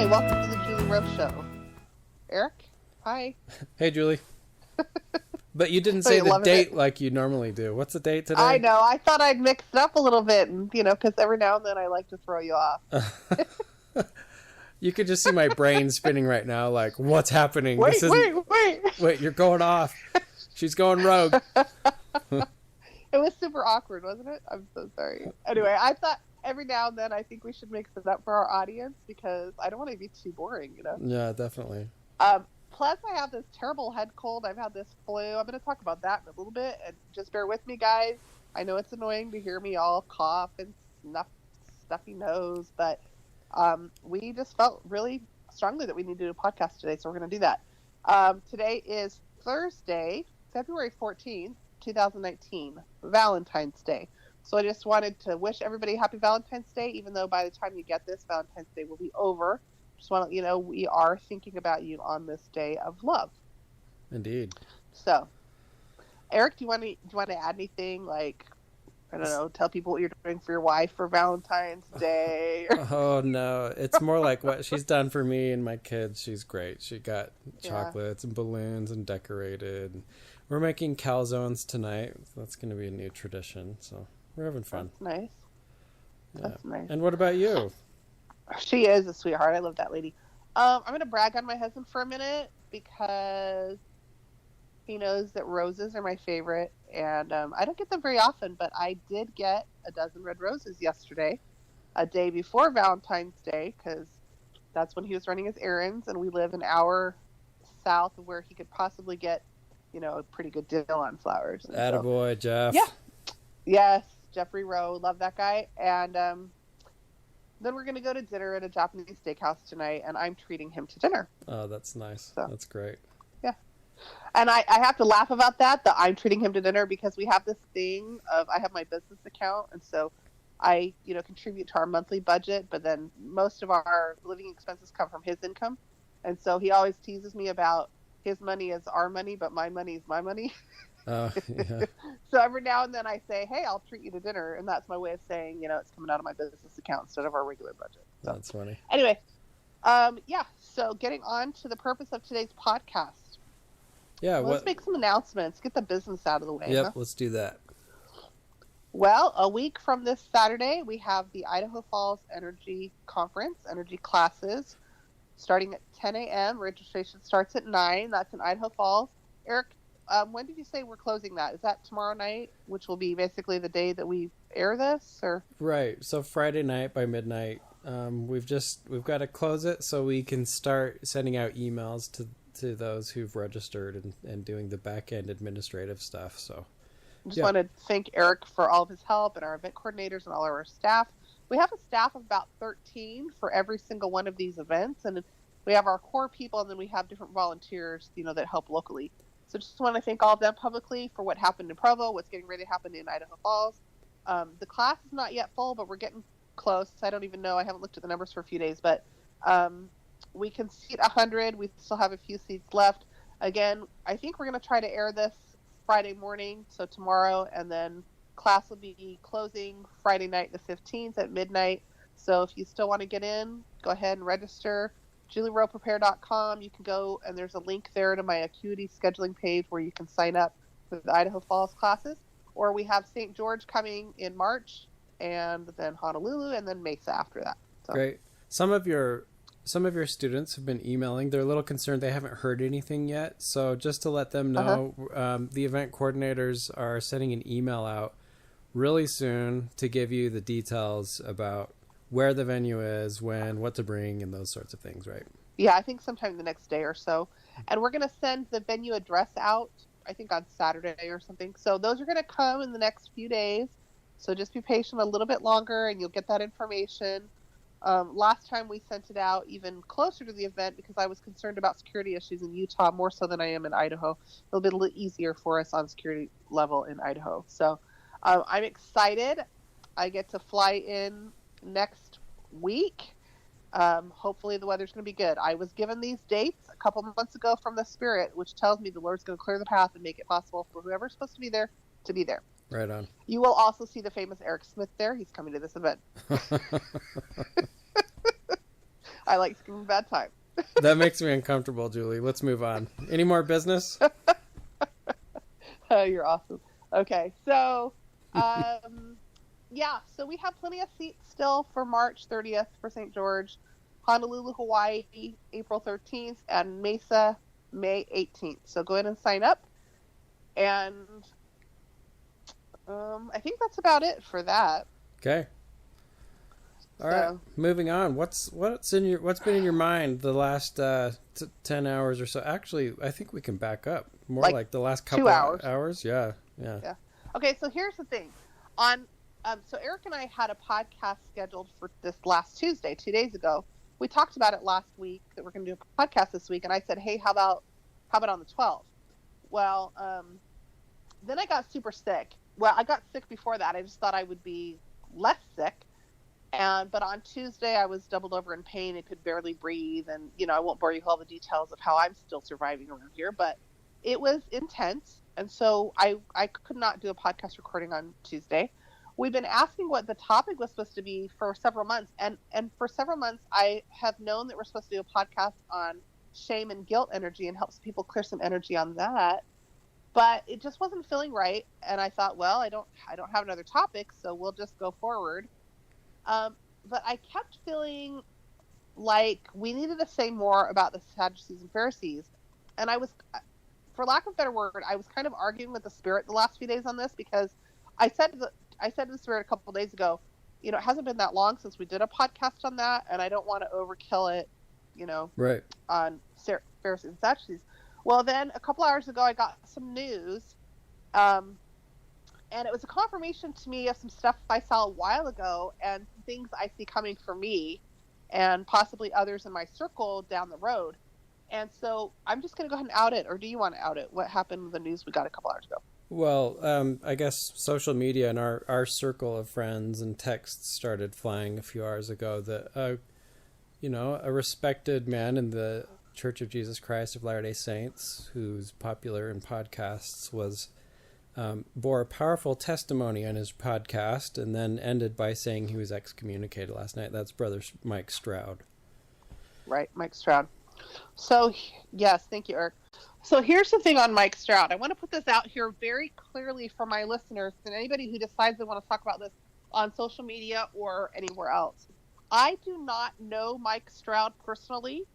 Hi, welcome to the Julie Rowe Show. Eric, hi. Hey, Julie. But you didn't So say you're the loving date it? like you normally do. What's the date today? I know. I thought I'd mix it up a little bit, and because every now and then I like to throw you off. You could just see my brain spinning right now, like, what's happening? Wait, This isn't... wait. Wait, you're going off. She's going rogue. It was super awkward, wasn't it? I'm so sorry. Anyway, I thought every now and then I think we should mix it up for our audience because I don't want to be too boring, Yeah, definitely. Plus, I have this terrible head cold. I've had this flu. I'm going to talk about that in a little bit, and just bear with me, guys. I know it's annoying to hear me all cough and stuffy nose, but we just felt really strongly that we need to do a podcast today, so we're going to do that. Today is Thursday, February 14th, 2019, Valentine's Day. So I just wanted to wish everybody happy Valentine's Day, even though by the time you get this, Valentine's Day will be over. Just want to let you know we are thinking about you on this day of love. Indeed. So, Eric, do you want to add anything? Like, I don't know, tell people what you're doing for your wife for Valentine's Day. Oh, no. It's more like what she's done for me and my kids. She's great. She got chocolates and balloons and decorated. We're making calzones tonight. That's going to be a new tradition. So we're having fun. That's nice. Yeah. That's nice. And what about you? She is a sweetheart. I love that lady. I'm going to brag on my husband for a minute because he knows that roses are my favorite. And I don't get them very often, but I did get a dozen red roses yesterday, a day before Valentine's Day, because that's when he was running his errands. And we live an hour south of where he could possibly get, a pretty good deal on flowers. And Attaboy, Jeff. Yeah. Yes. Jeffrey Rowe. Love that guy. And then we're going to go to dinner at a Japanese steakhouse tonight, and I'm treating him to dinner. Oh, that's nice. So, that's great. Yeah. And I have to laugh about that I'm treating him to dinner because we have this thing of I have my business account, and so I, contribute to our monthly budget, but then most of our living expenses come from his income. And so he always teases me about his money is our money, but my money is my money. Oh, yeah. So every now and then I say, hey, I'll treat you to dinner. And that's my way of saying, it's coming out of my business account instead of our regular budget. So, that's funny. Anyway, so getting on to the purpose of today's podcast. Yeah. Let's make some announcements. Get the business out of the way. Yep, huh? let's do that. Well, a week from this Saturday, we have the Idaho Falls Energy Conference, energy classes, starting at 10 a.m. Registration starts at 9. That's in Idaho Falls. Eric, when did you say we're closing that? Is that tomorrow night, which will be basically the day that we air this, or? Right. So Friday night by midnight, we've got to close it so we can start sending out emails to those who've registered and doing the back end administrative stuff. So I just want to thank Eric for all of his help and our event coordinators and all of our staff. We have a staff of about 13 for every single one of these events, and we have our core people, and then we have different volunteers, that help locally. So just want to thank all of them publicly for what happened in Provo, what's getting ready to happen in Idaho Falls. The class is not yet full, but we're getting close. I don't even know. I haven't looked at the numbers for a few days, but we can seat 100. We still have a few seats left. Again, I think we're going to try to air this Friday morning, so tomorrow, and then class will be closing Friday night the 15th at midnight. So if you still want to get in, go ahead and register. JulieRowePrepare.com. You can go, and there's a link there to my Acuity scheduling page where you can sign up for the Idaho Falls classes. Or we have St. George coming in March, and then Honolulu, and then Mesa after that. So. Great. Some of your students have been emailing. They're a little concerned they haven't heard anything yet. So just to let them know, the event coordinators are sending an email out really soon to give you the details about where the venue is, when, what to bring, and those sorts of things, right? Yeah, I think sometime the next day or so. And we're going to send the venue address out, I think on Saturday or something. So those are going to come in the next few days. So just be patient a little bit longer and you'll get that information. Last time we sent it out even closer to the event because I was concerned about security issues in Utah more so than I am in Idaho. It'll be a little easier for us on security level in Idaho. So I'm excited. I get to fly in next week. Hopefully the weather's going to be good. I was given these dates a couple months ago from the Spirit, which tells me the Lord's going to clear the path and make it possible for whoever's supposed to be there to be there. Right on. You will also see the famous Eric Smith there. He's coming to this event. I like to give him a bad time. That makes me uncomfortable, Julie. Let's move on. Any more business? Oh, you're awesome. Okay, so yeah, so we have plenty of seats still for March 30th for St. George, Honolulu, Hawaii, April 13th, and Mesa, May 18th. So go ahead and sign up. And I think that's about it for that. Okay. All right. Moving on. What's been in your mind the last 10 hours or so? Actually, I think we can back up more like the last couple 2 hours. Hours. Yeah. Okay, so here's the thing. So Eric and I had a podcast scheduled for this last Tuesday, 2 days ago. We talked about it last week that we're going to do a podcast this week, and I said, "Hey, how about on the 12th?" Well, then I got super sick. Well, I got sick before that. I just thought I would be less sick. But on Tuesday, I was doubled over in pain and could barely breathe. And, I won't bore you with all the details of how I'm still surviving around here, but it was intense. And so I could not do a podcast recording on Tuesday. We've been asking what the topic was supposed to be for several months. And for several months, I have known that we're supposed to do a podcast on shame and guilt energy and helps people clear some energy on that. But it just wasn't feeling right. And I thought, well, I don't have another topic, so we'll just go forward. But I kept feeling like we needed to say more about the Sadducees and Pharisees. And I was, for lack of a better word, I was kind of arguing with the Spirit the last few days on this, because I said to the Spirit a couple of days ago, it hasn't been that long since we did a podcast on that, and I don't want to overkill it, right, on Pharisees and Sadducees. Well, then a couple hours ago, I got some news, and it was a confirmation to me of some stuff I saw a while ago and things I see coming for me and possibly others in my circle down the road. And so I'm just going to go ahead and out it. Or do you want to out it? What happened with the news we got a couple hours ago? Well, I guess social media and our circle of friends and texts started flying a few hours ago that, a respected man in the Church of Jesus Christ of Latter-day Saints, who's popular in podcasts, bore a powerful testimony on his podcast and then ended by saying he was excommunicated last night. That's Brother Mike Stroud. Right, Mike Stroud. So, yes, thank you, Eric. So here's the thing on Mike Stroud. I want to put this out here very clearly for my listeners and anybody who decides they want to talk about this on social media or anywhere else. I do not know Mike Stroud personally.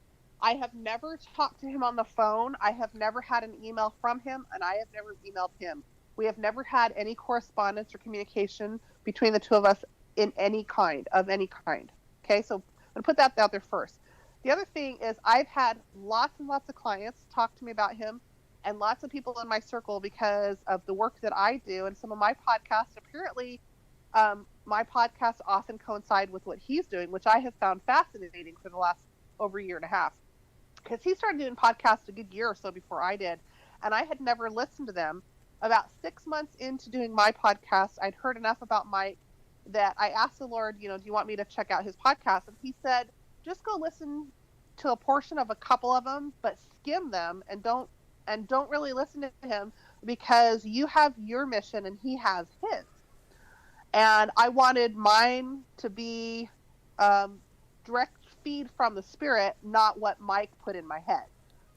I have never talked to him on the phone. I have never had an email from him, and I have never emailed him. We have never had any correspondence or communication between the two of us of any kind. Okay, so I'm going to put that out there first. The other thing is I've had lots and lots of clients talk to me about him and lots of people in my circle because of the work that I do and some of my podcasts. Apparently, my podcasts often coincide with what he's doing, which I have found fascinating for the last over a year and a half. Because he started doing podcasts a good year or so before I did, and I had never listened to them. About 6 months into doing my podcast, I'd heard enough about Mike that I asked the Lord, do you want me to check out his podcast? And he said, just go listen to a portion of a couple of them, but skim them and don't really listen to him, because you have your mission and he has his. And I wanted mine to be direct feed from the Spirit, not what Mike put in my head.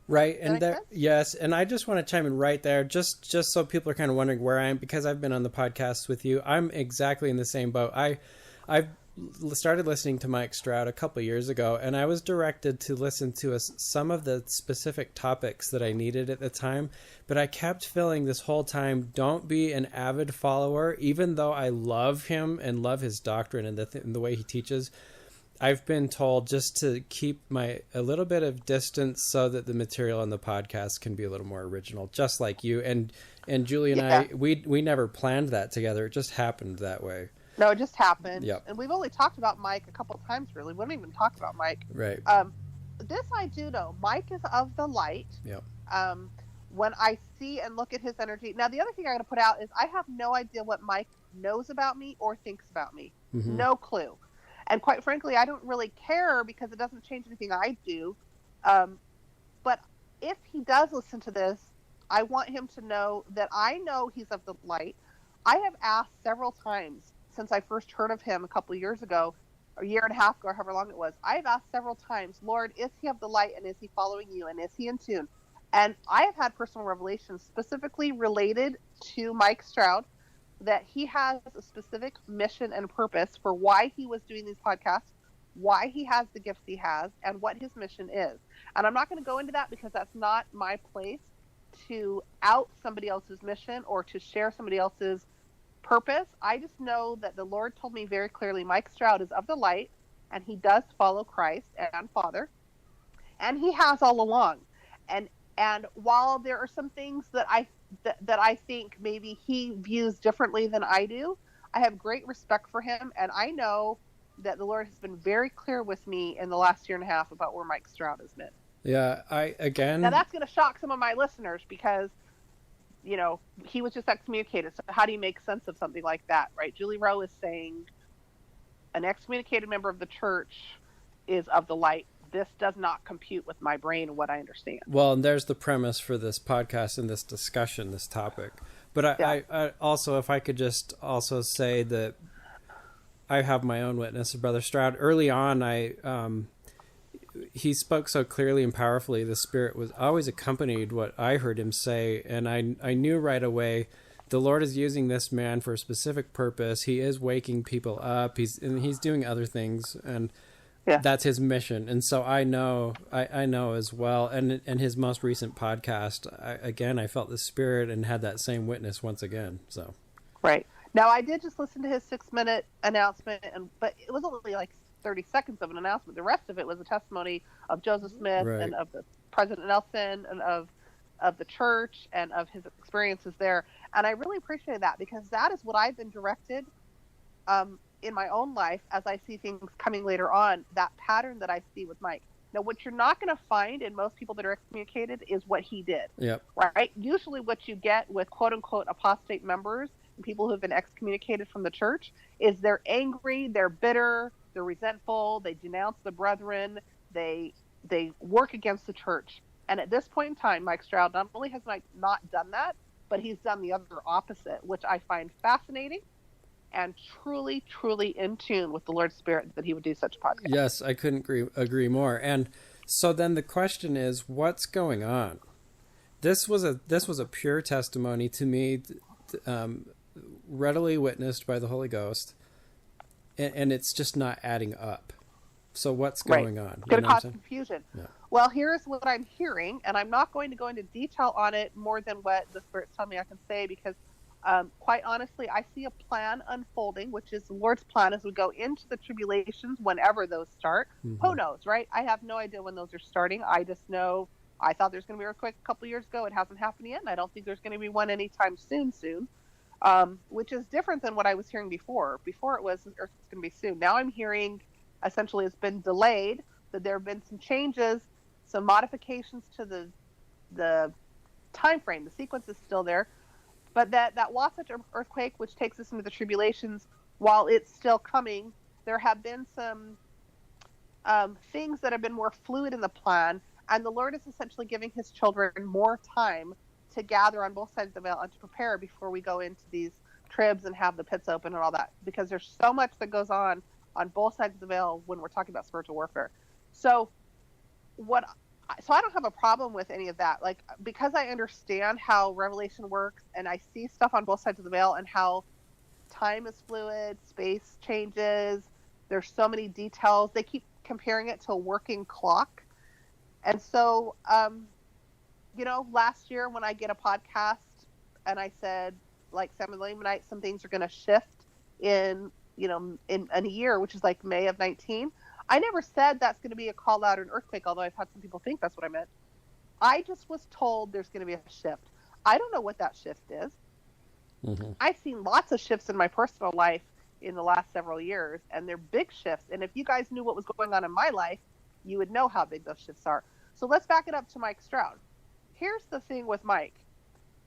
Right, and yes, and I just want to chime in right there, just so people are kind of wondering where I am, because I've been on the podcast with you. I'm exactly in the same boat. I've started listening to Mike Stroud a couple years ago, and I was directed to listen to some of the specific topics that I needed at the time, but I kept feeling this whole time, don't be an avid follower, even though I love him and love his doctrine and the way he teaches. I've been told just to keep a little bit of distance so that the material on the podcast can be a little more original, just like you. And Julie and I, we never planned that together. It just happened that way. No, it just happened. Yep. And we've only talked about Mike a couple of times, really. We haven't even talked about Mike. Right. This I do know. Mike is of the light. Yep. When I see and look at his energy. Now, the other thing I got to put out is I have no idea what Mike knows about me or thinks about me. Mm-hmm. No clue. And quite frankly, I don't really care because it doesn't change anything I do. But if he does listen to this, I want him to know that I know he's of the light. I have asked several times since I first heard of him a couple of years ago, a year and a half ago, or however long it was, I've asked several times, Lord, is he of the light, and is he following you, and is he in tune? And I have had personal revelations specifically related to Mike Stroud, that he has a specific mission and purpose for why he was doing these podcasts, why he has the gifts he has, and what his mission is. And I'm not going to go into that because that's not my place to out somebody else's mission or to share somebody else's purpose. I just know that the Lord told me very clearly, Mike Stroud is of the light, and he does follow Christ and Father, and he has all along. And while there are some things that I think maybe he views differently than I do, I have great respect for him, and I know that the Lord has been very clear with me in the last year and a half about where Mike Stroud has been. Yeah, now that's going to shock some of my listeners because, you know, he was just excommunicated. So how do you make sense of something like that, right? Julie Rowe is saying an excommunicated member of the church is of the light. This does not compute with my brain and what I understand. Well, and there's the premise for this podcast and this discussion, this topic. But I also, if I could just also say that I have my own witness of Brother Stroud. Early on, he spoke so clearly and powerfully. The Spirit was always accompanied what I heard him say, and I knew right away the Lord is using this man for a specific purpose. He is waking people up. He's doing other things, and that's his mission. And so I know as well. And his most recent podcast, I felt the Spirit and had that same witness once again. So right. Now, I did just listen to his 6-minute announcement, but it was only like 30 seconds of an announcement. The rest of it was a testimony of Joseph Smith and of the President Nelson and of the church and of his experiences there. And I really appreciate that because that is what I've been directed in my own life as I see things coming later on, that pattern that I see with Mike. Now, what you're not going to find in most people that are excommunicated is what he did. Yep. Right? Usually what you get with quote-unquote apostate members, people who have been excommunicated from the church, is they're angry, they're bitter, they're resentful, they denounce the brethren, they work against the church. And at this point in time, Mike Stroud not only has not done that, but he's done the other opposite, which I find fascinating and truly, truly in tune with the Lord's Spirit that he would do such a podcast. Yes, I couldn't agree more. And so then the question is, what's going on? This was a pure testimony to me, readily witnessed by the Holy Ghost, and it's just not adding up. So what's going on? It's going to cause confusion. Yeah. Well, here's what I'm hearing, and I'm not going to go into detail on it more than what the Spirit's telling me I can say, because quite honestly, I see a plan unfolding, which is the Lord's plan as we go into the tribulations, whenever those start. Mm-hmm. Who knows, right? I have no idea when those are starting. I just know I thought there's going to be an earthquake a couple years ago. It hasn't happened yet, and I don't think there's going to be one anytime soon. Which is different than what I was hearing before. Before it was the earthquake's going to be soon. Now I'm hearing essentially it's been delayed, that there have been some changes, some modifications to the time frame. The sequence is still there, but that Wasatch earthquake, which takes us into the tribulations, while it's still coming, there have been some things that have been more fluid in the plan, and the Lord is essentially giving his children more time to gather on both sides of the veil and to prepare before we go into these tribs and have the pits open and all that, because there's so much that goes on both sides of the veil when we're talking about spiritual warfare. So I don't have a problem with any of that, like, because I understand how Revelation works and I see stuff on both sides of the veil and how time is fluid, space changes, there's so many details. They keep comparing it to a working clock. And so, last year when I get a podcast and I said, like Sam and Lamanite, some things are going to shift in a year, which is like May of 19. I never said that's going to be a call out or an earthquake, although I've had some people think that's what I meant. I just was told there's going to be a shift. I don't know what that shift is. Mm-hmm. I've seen lots of shifts in my personal life in the last several years, and they're big shifts. And if you guys knew what was going on in my life, you would know how big those shifts are. So let's back it up to Mike Stroud. Here's the thing with Mike.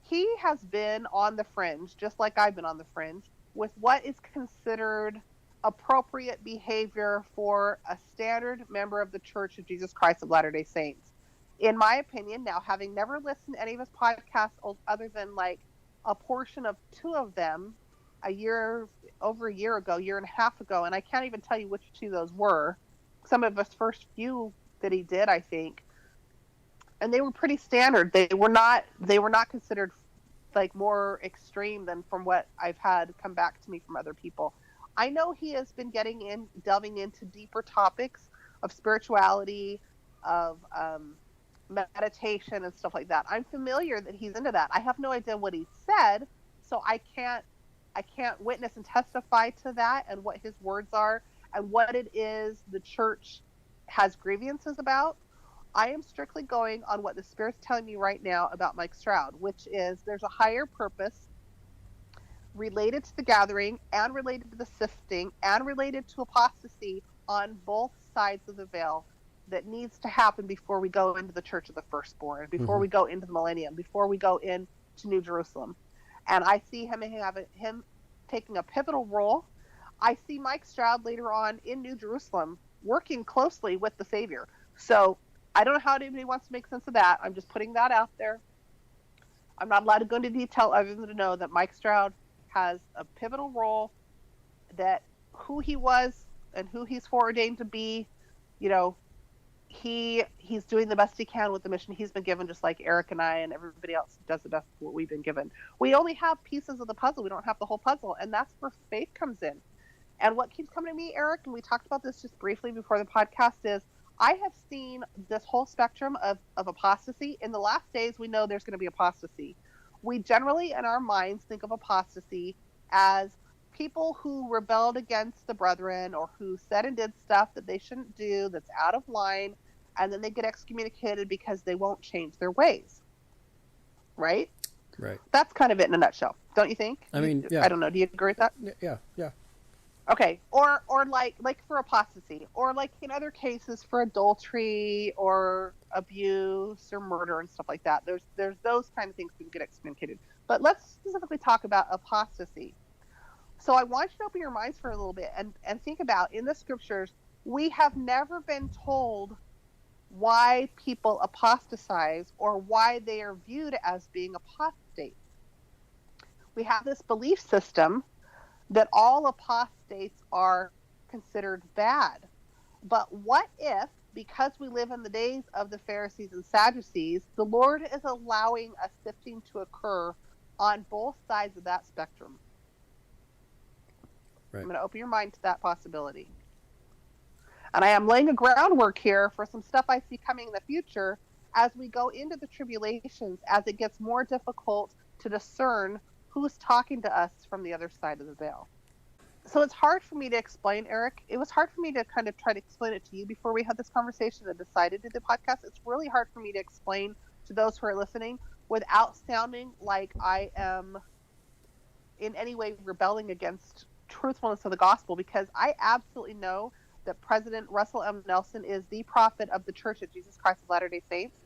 He has been on the fringe, just like I've been on the fringe, with what is considered appropriate behavior for a standard member of the Church of Jesus Christ of Latter-day Saints. In my opinion, now having never listened to any of his podcasts other than like a portion of 2 of them, over a year ago, year and a half ago, and I can't even tell you which two those were. Some of his first few that he did, I think, and they were pretty standard. They were not considered like more extreme than from what I've had come back to me from other people. I know he has been delving into deeper topics of spirituality, of meditation and stuff like that. I'm familiar that he's into that. I have no idea what he said, so I can't witness and testify to that and what his words are and what it is the church has grievances about. I am strictly going on what the Spirit's telling me right now about Mike Stroud, which is there's a higher purpose related to the gathering and related to the sifting and related to apostasy on both sides of the veil that needs to happen before we go into the Church of the Firstborn, before we go into the millennium, before we go into New Jerusalem. And I see him taking a pivotal role. I see Mike Stroud later on in New Jerusalem working closely with the Savior. So I don't know how anybody wants to make sense of that. I'm just putting that out there. I'm not allowed to go into detail other than to know that Mike Stroud has a pivotal role, that who he was and who he's foreordained to be, he's doing the best he can with the mission he's been given, just like Eric and I and everybody else does the best what we've been given. We only have pieces of the puzzle. We don't have the whole puzzle, and that's where faith comes in. And what keeps coming to me, Eric, and we talked about this just briefly before the podcast, is I have seen this whole spectrum of apostasy. In the last days, we know there's going to be apostasy. We generally, in our minds, think of apostasy as people who rebelled against the brethren or who said and did stuff that they shouldn't do, that's out of line, and then they get excommunicated because they won't change their ways. Right? Right. That's kind of it in a nutshell, don't you think? I mean, yeah. I don't know. Do you agree with that? Yeah. Okay, or like for apostasy, or like in other cases for adultery or abuse or murder and stuff like that. There's those kind of things that can get excommunicated. But let's specifically talk about apostasy. So I want you to open your minds for a little bit and think about, in the scriptures, we have never been told why people apostatize or why they are viewed as being apostates. We have this belief system that all apostates are considered bad. But what if, because we live in the days of the Pharisees and Sadducees, the Lord is allowing a sifting to occur on both sides of that spectrum? Right. I'm going to open your mind to that possibility. And I am laying a groundwork here for some stuff I see coming in the future as we go into the tribulations, as it gets more difficult to discern who's talking to us from the other side of the veil. So it's hard for me to explain, Eric. It was hard for me to kind of try to explain it to you before we had this conversation and decided to do the podcast. It's really hard for me to explain to those who are listening without sounding like I am in any way rebelling against truthfulness of the gospel, because I absolutely know that President Russel M. Nelson is the prophet of the Church of Jesus Christ of Latter-day Saints.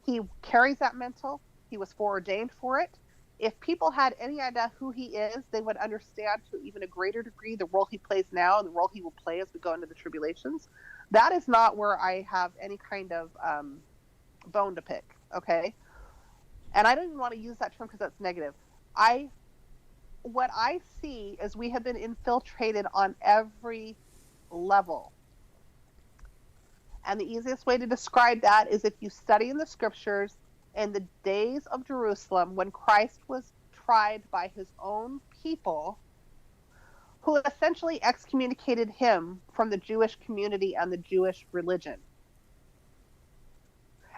He carries that mantle. He was foreordained for it. If people had any idea who he is, they would understand to even a greater degree the role he plays now and the role he will play as we go into the tribulations. That is not where I have any kind of bone to pick, okay? And I don't even want to use that term because that's negative. What I see is we have been infiltrated on every level. And the easiest way to describe that is if you study in the scriptures, in the days of Jerusalem, when Christ was tried by his own people, who essentially excommunicated him from the Jewish community and the Jewish religion.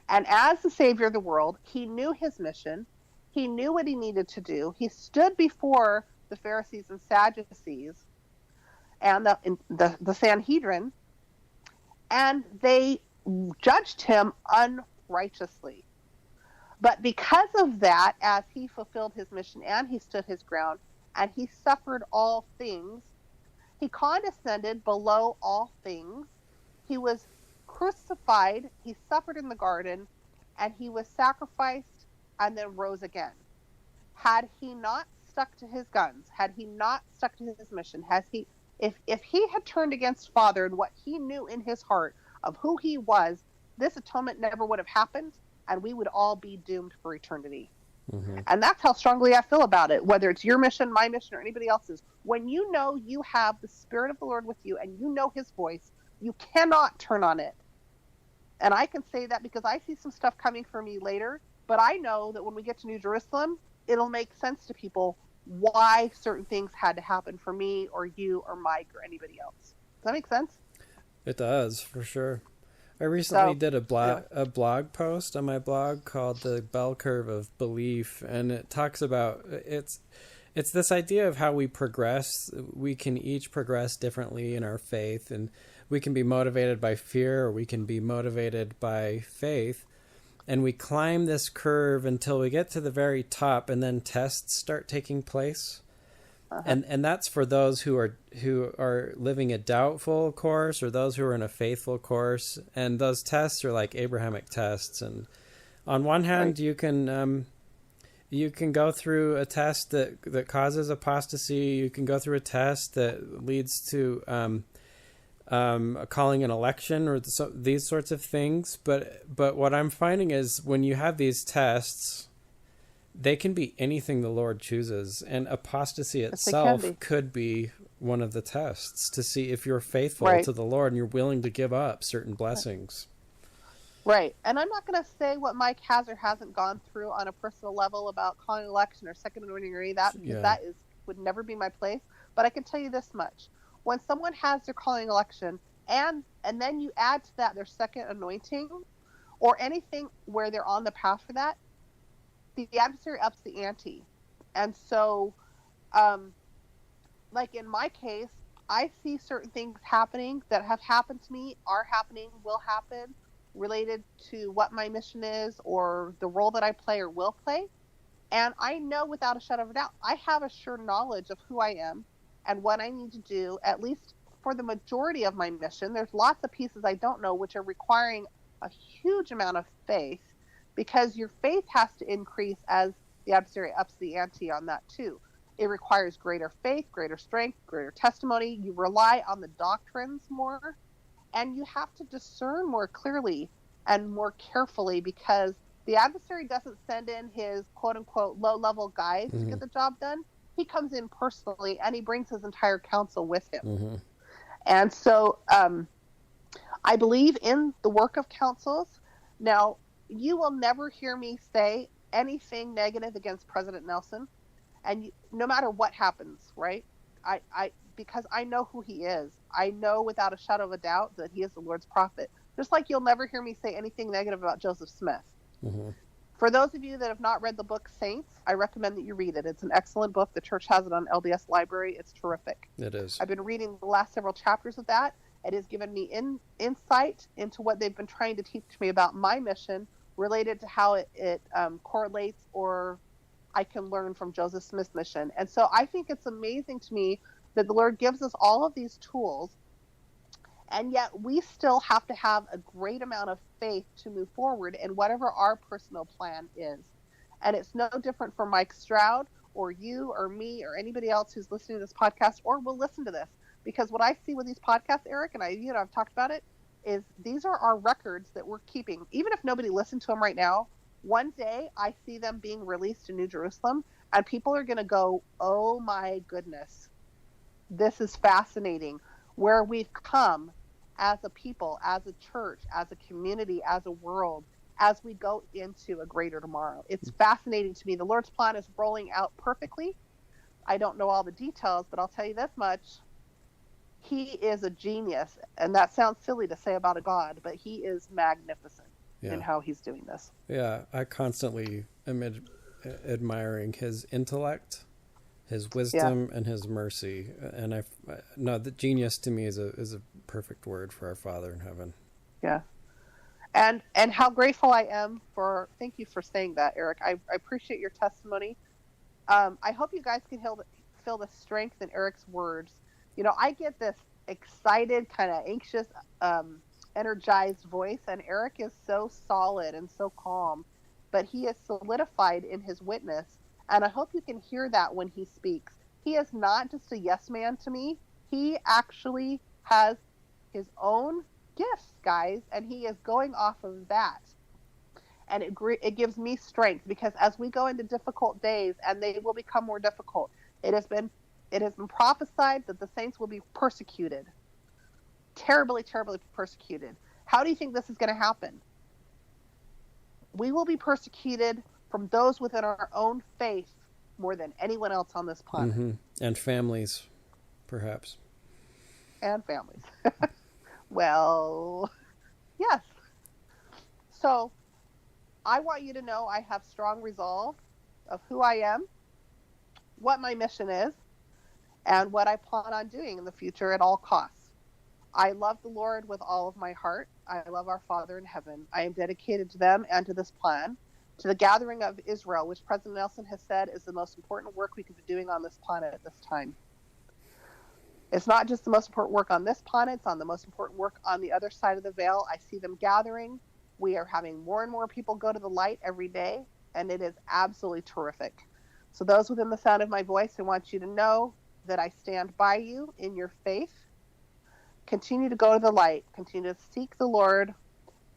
And as the Savior of the world, he knew his mission. He knew what he needed to do. He stood before the Pharisees and Sadducees and the Sanhedrin, and they judged him unrighteously. But because of that, as he fulfilled his mission and he stood his ground and he suffered all things, he condescended below all things. He was crucified, he suffered in the garden, and he was sacrificed and then rose again. Had he not stuck to his guns, had he not stuck to his mission, if he had turned against Father and what he knew in his heart of who he was, this atonement never would have happened, and we would all be doomed for eternity. Mm-hmm. And that's how strongly I feel about it, whether it's your mission, my mission, or anybody else's. When you know you have the Spirit of the Lord with you and you know his voice, you cannot turn on it. And I can say that because I see some stuff coming for me later, but I know that when we get to New Jerusalem, it'll make sense to people why certain things had to happen for me or you or Mike or anybody else. Does that make sense? It does, for sure. I recently did a blog post on my blog called The Bell Curve of Belief, and it talks about it's this idea of how we progress. We can each progress differently in our faith, and we can be motivated by fear or we can be motivated by faith. And we climb this curve until we get to the very top, and then tests start taking place. And that's for those who are living a doubtful course or those who are in a faithful course. And those tests are like Abrahamic tests. And on one hand, you can go through a test that causes apostasy. You can go through a test that leads to calling an election or these sorts of things. But what I'm finding is when you have these tests, they can be anything the Lord chooses, and apostasy itself could be one of the tests to see if you're faithful to the Lord and you're willing to give up certain blessings. Right. And I'm not going to say what Mike has or hasn't gone through on a personal level about calling election or second anointing or any of that, because that would never be my place. But I can tell you this much. When someone has their calling election and then you add to that their second anointing or anything where they're on the path for that, the adversary ups the ante. And so, like in my case, I see certain things happening that have happened to me, are happening, will happen, related to what my mission is or the role that I play or will play. And I know without a shadow of a doubt, I have a sure knowledge of who I am and what I need to do, at least for the majority of my mission. There's lots of pieces I don't know, which are requiring a huge amount of faith, because your faith has to increase as the adversary ups the ante on that too. It requires greater faith, greater strength, greater testimony. You rely on the doctrines more, and you have to discern more clearly and more carefully, because the adversary doesn't send in his quote-unquote low-level guys to get the job done. He comes in personally, and he brings his entire council with him. And so I believe in the work of councils. Now, you will never hear me say anything negative against President Nelson, and no matter what happens, right? Because I know who he is. I know without a shadow of a doubt that he is the Lord's prophet. Just like you'll never hear me say anything negative about Joseph Smith. For those of you that have not read the book Saints, I recommend that you read it. It's an excellent book. The church has it on LDS Library. It's terrific. It is. I've been reading the last several chapters of that. It has given me insight into what they've been trying to teach me about my mission, related to how it correlates or I can learn from Joseph Smith's mission. And so I think it's amazing to me that the Lord gives us all of these tools, and yet we still have to have a great amount of faith to move forward in whatever our personal plan is. And it's no different for Mike Stroud or you or me or anybody else who's listening to this podcast or will listen to this. Because what I see with these podcasts, Eric, and I've talked about it, is these are our records that we're keeping. Even if nobody listened to them right now, one day I see them being released in New Jerusalem, and people are going to go, oh my goodness, this is fascinating, where we've come as a people, as a church, as a community, as a world, as we go into a greater tomorrow. It's fascinating to me. The Lord's plan is rolling out perfectly. I don't know all the details, but I'll tell you this much. He is a genius, and that sounds silly to say about a God, but he is magnificent in how he's doing this. Yeah, I constantly am admiring his intellect, his wisdom, and his mercy. And the genius to me is a perfect word for our Father in heaven. Yeah, and how grateful I am for. Thank you for saying that, Eric. I appreciate your testimony. I hope you guys can feel the strength in Eric's words. You know, I get this excited, kind of anxious, energized voice, and Eric is so solid and so calm, but he is solidified in his witness, and I hope you can hear that when he speaks. He is not just a yes man to me. He actually has his own gifts, guys, and he is going off of that. And it gives me strength, because as we go into difficult days, and they will become more difficult, it has been prophesied that the saints will be persecuted, terribly, terribly persecuted. How do you think this is going to happen? We will be persecuted from those within our own faith more than anyone else on this planet. Mm-hmm. And families, perhaps. And families. Well, yes. So I want you to know I have strong resolve of who I am, what my mission is, and what I plan on doing in the future at all costs. I love the Lord with all of my heart. I love our Father in heaven. I am dedicated to them and to this plan, to the gathering of Israel, which President Nelson has said is the most important work we could be doing on this planet at this time. It's not just the most important work on this planet, it's on the most important work on the other side of the veil. I see them gathering. We are having more and more people go to the light every day, and it is absolutely terrific. So those within the sound of my voice, I want you to know that I stand by you in your faith. Continue to go to the light. Continue to seek the Lord.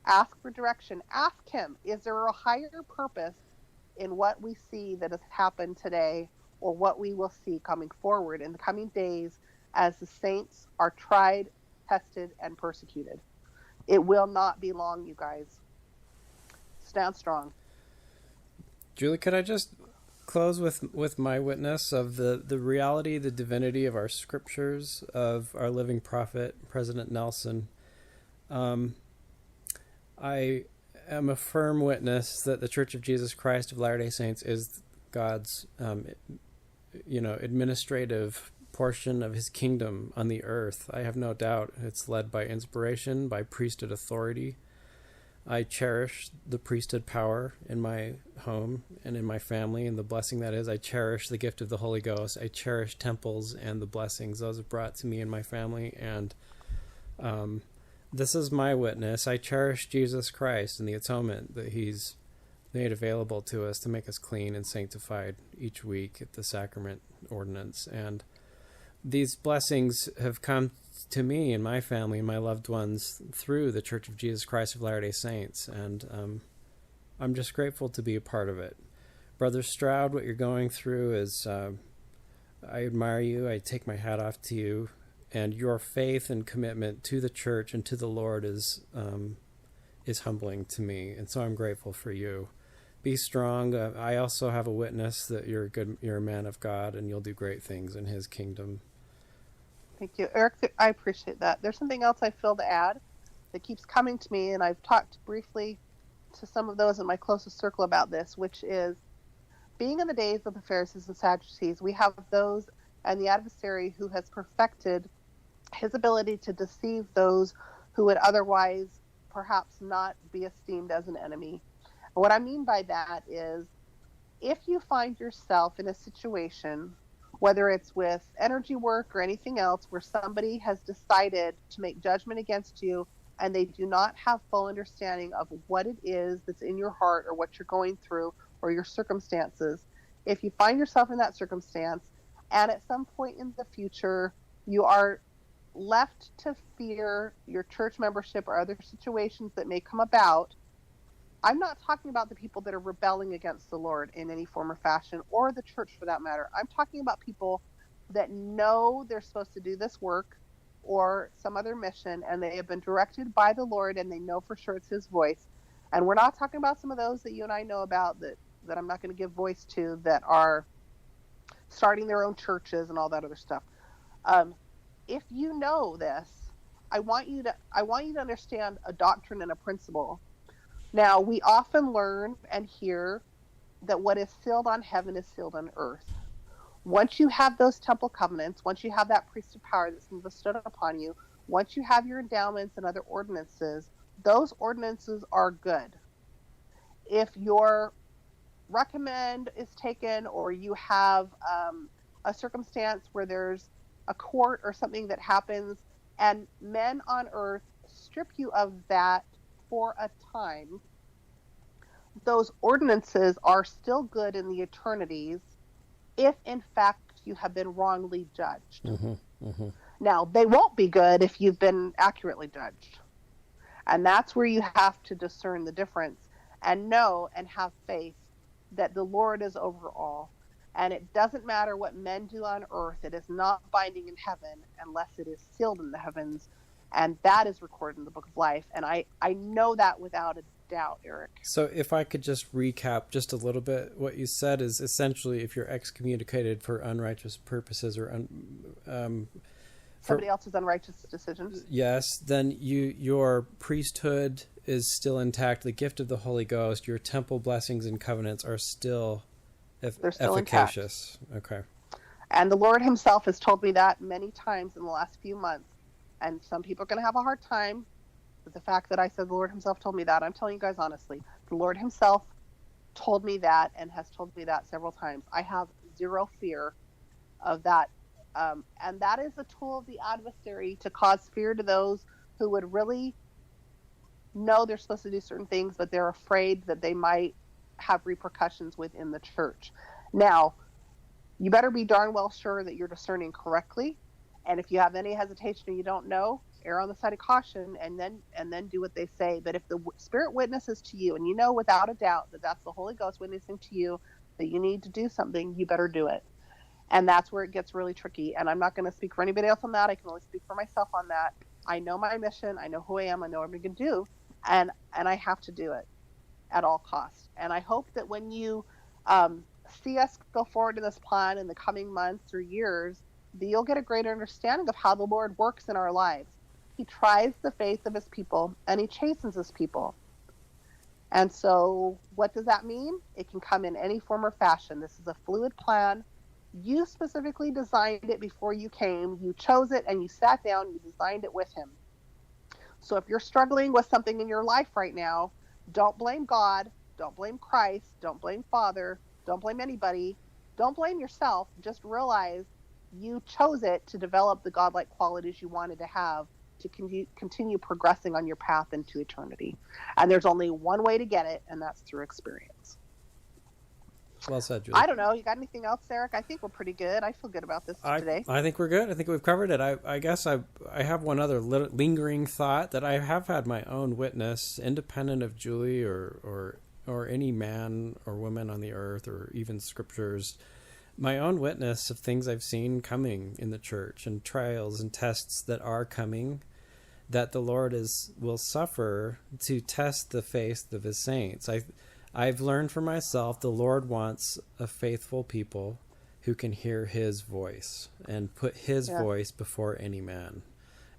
Ask for direction. Ask him, is there a higher purpose in what we see that has happened today, or what we will see coming forward in the coming days as the saints are tried, tested, and persecuted? It will not be long, you guys. Stand strong. Julie, could I just close with my witness of the reality, the divinity of our scriptures, of our living prophet, President Nelson? I am a firm witness that the Church of Jesus Christ of Latter-day Saints is God's, administrative portion of his kingdom on the earth. I have no doubt it's led by inspiration, by priesthood authority. I cherish the priesthood power in my home and in my family and the blessing that is. I cherish the gift of the Holy Ghost. I cherish temples and the blessings those have brought to me and my family. And this is my witness. I cherish Jesus Christ and the atonement that he's made available to us to make us clean and sanctified each week at the sacrament ordinance. And these blessings have come to me and my family and my loved ones through the Church of Jesus Christ of Latter-day Saints, and I'm just grateful to be a part of it. Brother Stroud, what you're going through is, I admire you. I take my hat off to you, and your faith and commitment to the Church and to the Lord is humbling to me, and so I'm grateful for you. Be strong. I also have a witness that you're a man of God, and you'll do great things in his kingdom. Thank you, Eric. I appreciate that. There's something else I feel to add that keeps coming to me, and I've talked briefly to some of those in my closest circle about this, which is being in the days of the Pharisees and Sadducees. We have those and the adversary who has perfected his ability to deceive those who would otherwise perhaps not be esteemed as an enemy. And what I mean by that is, if you find yourself in a situation, whether it's with energy work or anything else, where somebody has decided to make judgment against you and they do not have full understanding of what it is that's in your heart or what you're going through or your circumstances, if you find yourself in that circumstance and at some point in the future you are left to fear your church membership or other situations that may come about, I'm not talking about the people that are rebelling against the Lord in any form or fashion, or the church for that matter. I'm talking about people that know they're supposed to do this work or some other mission, and they have been directed by the Lord, and they know for sure it's his voice. And we're not talking about some of those that you and I know about that I'm not going to give voice to, that are starting their own churches and all that other stuff. If you know this, I want you to understand a doctrine and a principle. Now, we often learn and hear that what is sealed on heaven is sealed on earth. Once you have those temple covenants, once you have that priesthood power that's been bestowed upon you, once you have your endowments and other ordinances, those ordinances are good. If your recommend is taken, or you have a circumstance where there's a court or something that happens, and men on earth strip you of that for a time, those ordinances are still good in the eternities if in fact you have been wrongly judged. Mm-hmm, mm-hmm. Now, they won't be good if you've been accurately judged, and that's where you have to discern the difference. and know and have faith that the Lord is over all. And it doesn't matter what men do on earth, it is not binding in heaven unless it is sealed in the heavens. And that is recorded in the book of life. And I know that without a doubt, Eric. So if I could just recap just a little bit, what you said is essentially if you're excommunicated for unrighteous purposes or somebody else's unrighteous decisions, yes, then your priesthood is still intact. The gift of the Holy Ghost, your temple blessings and covenants are still efficacious. Intact. Okay. And the Lord himself has told me that many times in the last few months. And some people are going to have a hard time with the fact that I said the Lord himself told me that. I'm telling you guys honestly, the Lord himself told me that and has told me that several times. I have zero fear of that. And that is a tool of the adversary to cause fear to those who would really know they're supposed to do certain things, but they're afraid that they might have repercussions within the church. Now, you better be darn well sure that you're discerning correctly. And if you have any hesitation or you don't know, err on the side of caution and then do what they say. But if the Spirit witnesses to you and you know without a doubt that that's the Holy Ghost witnessing to you that you need to do something, you better do it. And that's where it gets really tricky. And I'm not going to speak for anybody else on that. I can only speak for myself on that. I know my mission. I know who I am. I know what I'm going to do. And I have to do it at all costs. And I hope that when you see us go forward in this plan in the coming months or years, that you'll get a greater understanding of how the Lord works in our lives. He tries the faith of his people and he chastens his people. And so what does that mean? It can come in any form or fashion. This is a fluid plan. You specifically designed it before you came. You chose it and you sat down, you designed it with him. So if you're struggling with something in your life right now, don't blame God, don't blame Christ, don't blame Father, don't blame anybody, don't blame yourself. Just realize you chose it to develop the godlike qualities you wanted to have to continue progressing on your path into eternity. And there's only one way to get it, and that's through experience. Well said, Julie. I don't know. You got anything else, Eric? I think we're pretty good. I feel good about this today. I think we're good. I think we've covered it. I guess I have one other lingering thought that I have had my own witness, independent of Julie or any man or woman on the earth or even scriptures, my own witness of things I've seen coming in the church and trials and tests that are coming, that the Lord will suffer to test the faith of his saints. I've learned for myself the Lord wants a faithful people who can hear his voice and put his voice before any man.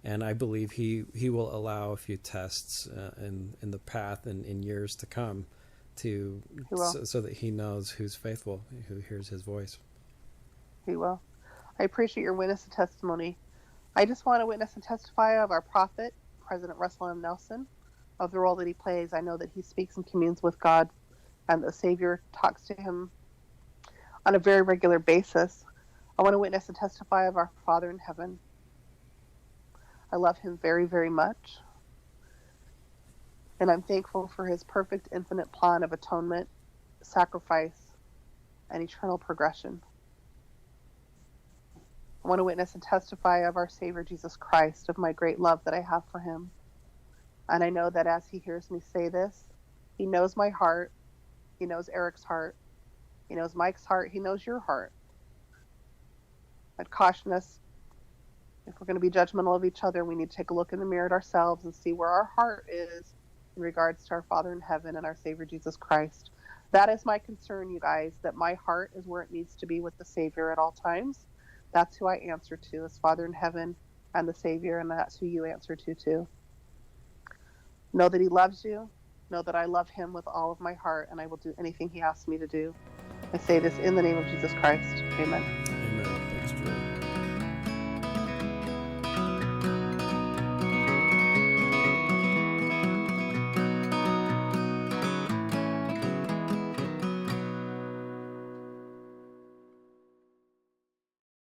And I believe he will allow a few tests in the path and in years to come so that he knows who's faithful, who hears his voice. He will. I appreciate your witness and testimony. I just want to witness and testify of our prophet, President Russel M. Nelson, of the role that he plays. I know that he speaks and communes with God, and the Savior talks to him on a very regular basis. I want to witness and testify of our Father in heaven. I love him very, very much. And I'm thankful for his perfect, infinite plan of atonement, sacrifice, and eternal progression. I want to witness and testify of our Savior Jesus Christ, of my great love that I have for him. And I know that as he hears me say this, he knows my heart. He knows Eric's heart. He knows Mike's heart. He knows your heart. I'd caution us, if we're going to be judgmental of each other, we need to take a look in the mirror at ourselves and see where our heart is in regards to our Father in heaven and our Savior Jesus Christ. That is my concern, you guys, that my heart is where it needs to be with the Savior at all times. That's who I answer to, as Father in heaven and the Savior, and that's who you answer to too. Know that he loves you. Know that I love him with all of my heart, and I will do anything he asks me to do. I say this in the name of Jesus Christ. Amen.